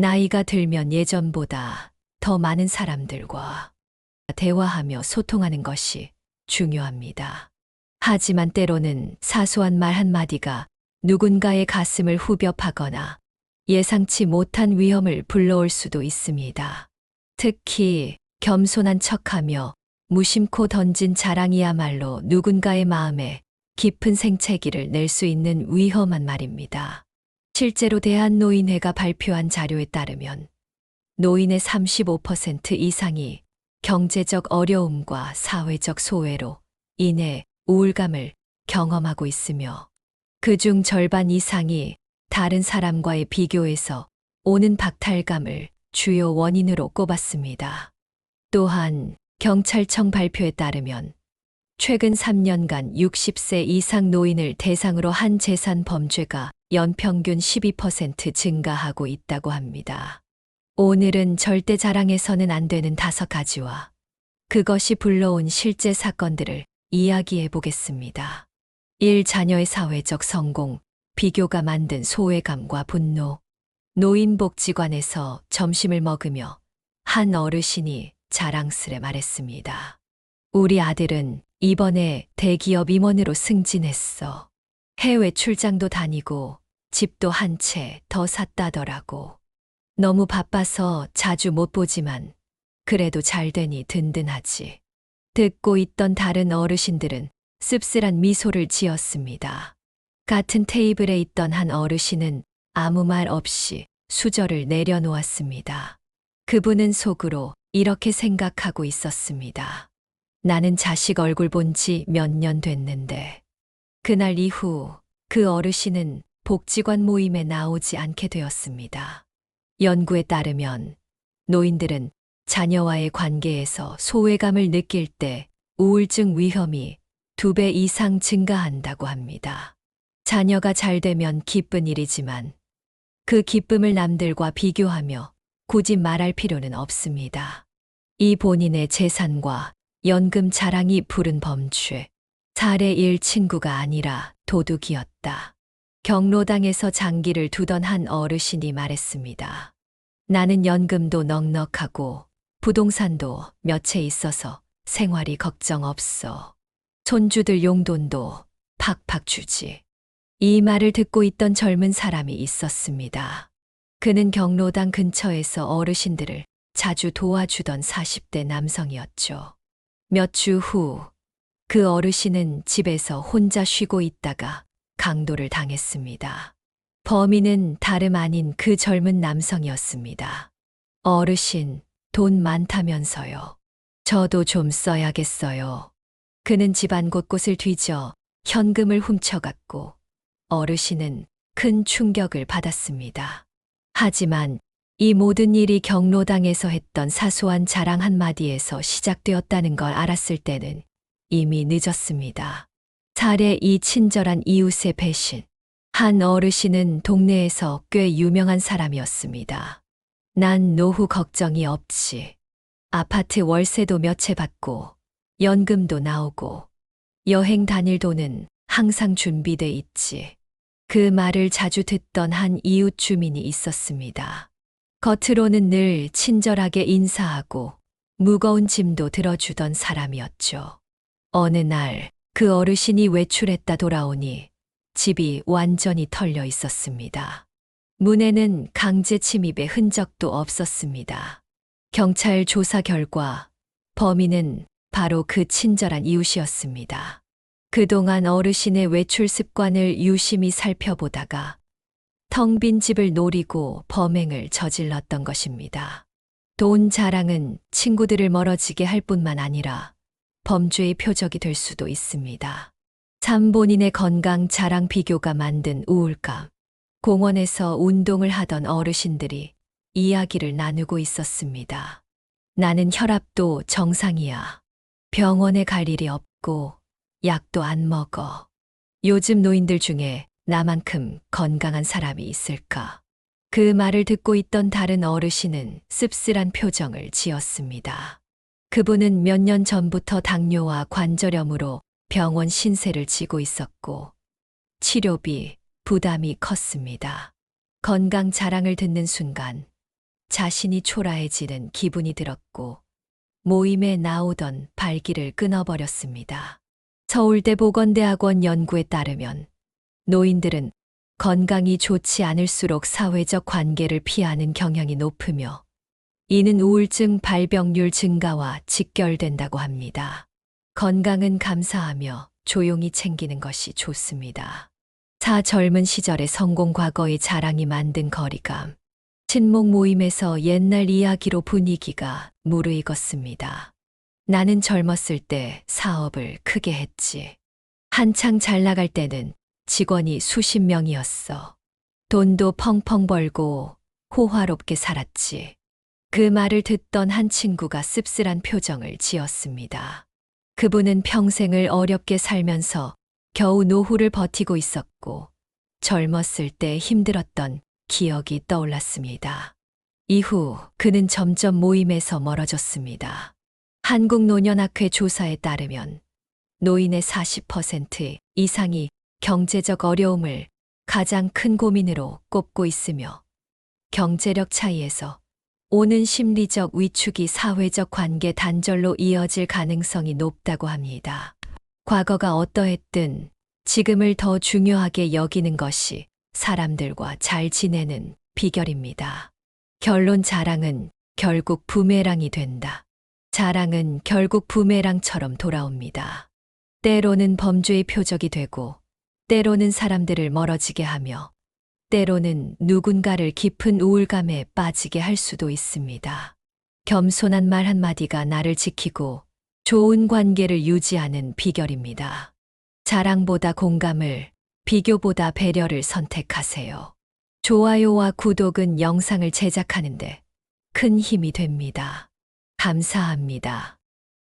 나이가 들면 예전보다 더 많은 사람들과 대화하며 소통하는 것이 중요합니다. 하지만 때로는 사소한 말 한마디가 누군가의 가슴을 후벼 파거나 예상치 못한 위험을 불러올 수도 있습니다. 특히 겸손한 척하며 무심코 던진 자랑이야말로 누군가의 마음에 깊은 생채기를 낼 수 있는 위험한 말입니다. 실제로 대한노인회가 발표한 자료에 따르면 노인의 35% 이상이 경제적 어려움과 사회적 소외로 인해 우울감을 경험하고 있으며 그중 절반 이상이 다른 사람과의 비교에서 오는 박탈감을 주요 원인으로 꼽았습니다. 또한 경찰청 발표에 따르면 최근 3년간 60세 이상 노인을 대상으로 한 재산 범죄가 연평균 12% 증가하고 있다고 합니다. 오늘은 절대 자랑해서는 안 되는 5가지와 그것이 불러온 실제 사건들을 이야기해 보겠습니다. 1. 자녀의 사회적 성공, 비교가 만든 소외감과 분노. 노인복지관에서 점심을 먹으며 한 어르신이 자랑스레 말했습니다. 우리 아들은 이번에 대기업 임원으로 승진했어. 해외 출장도 다니고 집도 한 채 더 샀다더라고. 너무 바빠서 자주 못 보지만 그래도 잘 되니 든든하지. 듣고 있던 다른 어르신들은 씁쓸한 미소를 지었습니다. 같은 테이블에 있던 한 어르신은 아무 말 없이 수저를 내려놓았습니다. 그분은 속으로 이렇게 생각하고 있었습니다. 나는 자식 얼굴 본 지 몇 년 됐는데. 그날 이후 그 어르신은 복지관 모임에 나오지 않게 되었습니다. 연구에 따르면 노인들은 자녀와의 관계에서 소외감을 느낄 때 우울증 위험이 2배 이상 증가한다고 합니다. 자녀가 잘 되면 기쁜 일이지만 그 기쁨을 남들과 비교하며 굳이 말할 필요는 없습니다. 이 본인의 재산과 연금 자랑이 부른 범죄. 사례 1. 친구가 아니라 도둑이었다. 경로당에서 장기를 두던 한 어르신이 말했습니다. 나는 연금도 넉넉하고 부동산도 몇 채 있어서 생활이 걱정 없어. 손주들 용돈도 팍팍 주지. 이 말을 듣고 있던 젊은 사람이 있었습니다. 그는 경로당 근처에서 어르신들을 자주 도와주던 40대 남성이었죠. 몇 주 후 그 어르신은 집에서 혼자 쉬고 있다가 강도를 당했습니다. 범인은 다름 아닌 그 젊은 남성이었습니다. 어르신, 돈 많다면서요. 저도 좀 써야겠어요. 그는 집안 곳곳을 뒤져 현금을 훔쳐갔고 어르신은 큰 충격을 받았습니다. 하지만 이 모든 일이 경로당에서 했던 사소한 자랑 한마디에서 시작되었다는 걸 알았을 때는 이미 늦었습니다. 사례 2. 친절한 이웃의 배신. 한 어르신은 동네에서 꽤 유명한 사람이었습니다. 난 노후 걱정이 없지. 아파트 월세도 몇 채 받고 연금도 나오고 여행 다닐 돈은 항상 준비돼 있지. 그 말을 자주 듣던 한 이웃 주민이 있었습니다. 겉으로는 늘 친절하게 인사하고 무거운 짐도 들어주던 사람이었죠. 어느 날 그 어르신이 외출했다 돌아오니 집이 완전히 털려 있었습니다. 문에는 강제 침입의 흔적도 없었습니다. 경찰 조사 결과 범인은 바로 그 친절한 이웃이었습니다. 그동안 어르신의 외출 습관을 유심히 살펴보다가 텅 빈 집을 노리고 범행을 저질렀던 것입니다. 돈 자랑은 친구들을 멀어지게 할 뿐만 아니라 범죄의 표적이 될 수도 있습니다. 3. 본인의 건강 자랑 비교가 만든 우울감. 공원에서 운동을 하던 어르신들이 이야기를 나누고 있었습니다. 나는 혈압도 정상이야. 병원에 갈 일이 없고 약도 안 먹어. 요즘 노인들 중에 나만큼 건강한 사람이 있을까? 그 말을 듣고 있던 다른 어르신은 씁쓸한 표정을 지었습니다. 그분은 몇 년 전부터 당뇨와 관절염으로 병원 신세를 지고 있었고 치료비, 부담이 컸습니다. 건강 자랑을 듣는 순간 자신이 초라해지는 기분이 들었고 모임에 나오던 발기를 끊어버렸습니다. 서울대 보건대학원 연구에 따르면 노인들은 건강이 좋지 않을수록 사회적 관계를 피하는 경향이 높으며 이는 우울증 발병률 증가와 직결된다고 합니다. 건강은 감사하며 조용히 챙기는 것이 좋습니다. 젊은 시절의 성공 과거의 자랑이 만든 거리감. 친목 모임에서 옛날 이야기로 분위기가 무르익었습니다. 나는 젊었을 때 사업을 크게 했지. 한창 잘 나갈 때는 직원이 수십 명이었어. 돈도 펑펑 벌고 호화롭게 살았지. 그 말을 듣던 한 친구가 씁쓸한 표정을 지었습니다. 그분은 평생을 어렵게 살면서 겨우 노후를 버티고 있었고 젊었을 때 힘들었던 기억이 떠올랐습니다. 이후 그는 점점 모임에서 멀어졌습니다. 한국노년학회 조사에 따르면 노인의 40% 이상이 경제적 어려움을 가장 큰 고민으로 꼽고 있으며 경제력 차이에서 오는 심리적 위축이 사회적 관계 단절로 이어질 가능성이 높다고 합니다. 과거가 어떠했든 지금을 더 중요하게 여기는 것이 사람들과 잘 지내는 비결입니다. 결론 자랑은 결국 부메랑이 된다. 자랑은 결국 부메랑처럼 돌아옵니다. 때로는 범죄의 표적이 되고 때로는 사람들을 멀어지게 하며 때로는 누군가를 깊은 우울감에 빠지게 할 수도 있습니다. 겸손한 말 한마디가 나를 지키고 좋은 관계를 유지하는 비결입니다. 자랑보다 공감을, 비교보다 배려를 선택하세요. 좋아요와 구독은 영상을 제작하는데 큰 힘이 됩니다. 감사합니다.